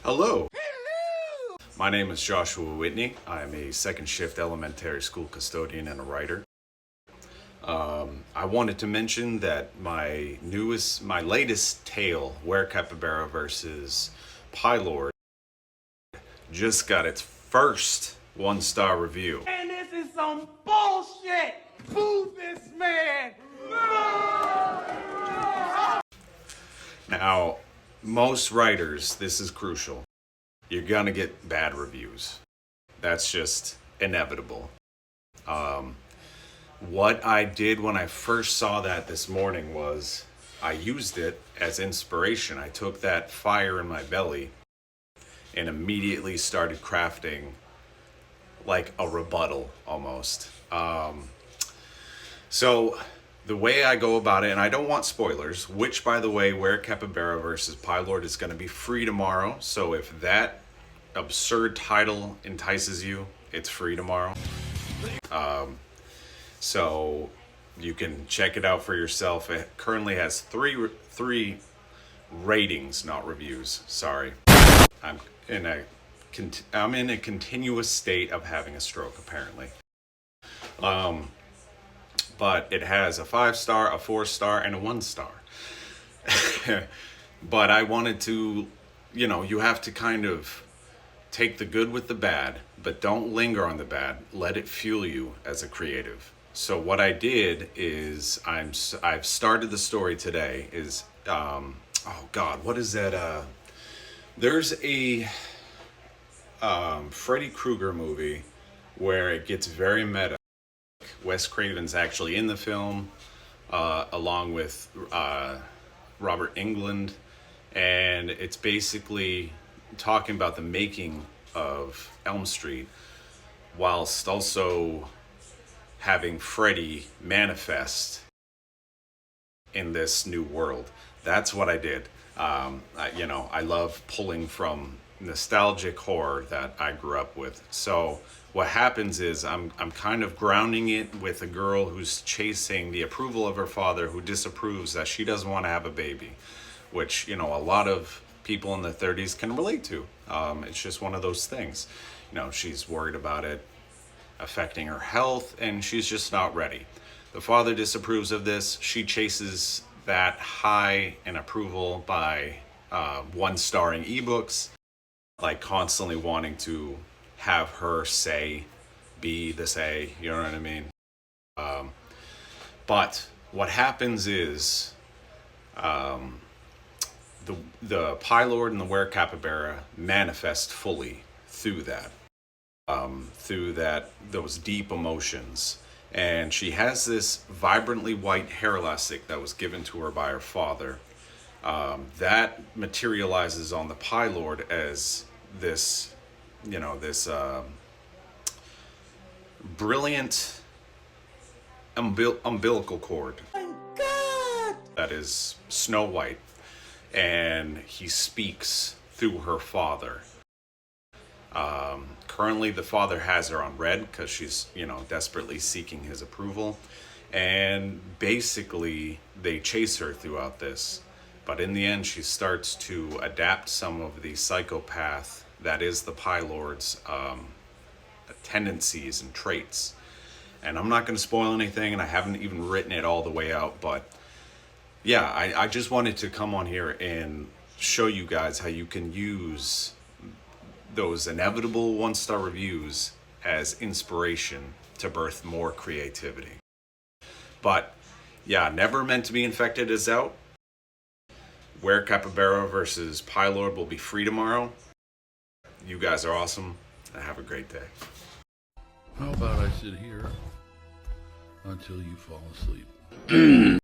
Hello. My name is Joshua Whitney. I am a second shift elementary school custodian and a writer. I wanted to mention that my latest tale, Where Capybara versus Pylord, just got its first 1-star review. And this is some bullshit! Boo this man! Now, most writers, this is crucial. You're gonna get bad reviews. That's just inevitable. What I did when I first saw that this morning was I used it as inspiration. I took that fire in my belly and immediately started crafting like a rebuttal almost. So the way I go about it, and I don't want spoilers, which by the way, Where Capybara versus Pylord is going to be free tomorrow. So if that absurd title entices you, it's free tomorrow. So you can check it out for yourself. It currently has three ratings, not reviews. Sorry. I'm in a continuous state of having a stroke, apparently. But it has a 5-star, a 4-star, and a 1-star. But I wanted to, you have to kind of take the good with the bad, but don't linger on the bad. Let it fuel you as a creative. So what I did is I've started the story today is, oh God, what is that? There's a Freddy Krueger movie where it gets very meta. Wes Craven's actually in the film, along with Robert Englund, and it's basically talking about the making of Elm Street, whilst also having Freddy manifest in this new world. That's what I did. I love pulling from nostalgic horror that I grew up with. So what happens is I'm kind of grounding it with a girl who's chasing the approval of her father, who disapproves that she doesn't want to have a baby, which, a lot of people in the 30s can relate to. It's just one of those things. She's worried about it affecting her health, and she's just not ready. The father disapproves of this. She chases that high in approval by 1-starring ebooks, like constantly wanting to have her say be the say, you know what I mean? But what happens is the Pylord and the Were Capybara manifest fully through those deep emotions. And she has this vibrantly white hair elastic that was given to her by her father. That materializes on the Pylord as this, brilliant umbilical cord that is snow white, and he speaks through her father. Currently the father has her on red because she's, desperately seeking his approval, and basically they chase her throughout this. But in the end, she starts to adapt some of the psychopath that is the Pylord's tendencies and traits. And I'm not going to spoil anything, and I haven't even written it all the way out. But yeah, I just wanted to come on here and show you guys how you can use those inevitable 1-star reviews as inspiration to birth more creativity. But yeah, Never Meant to Be Infected is out. Where Capybara versus Pylord will be free tomorrow. You guys are awesome, and have a great day. How about I sit here until you fall asleep?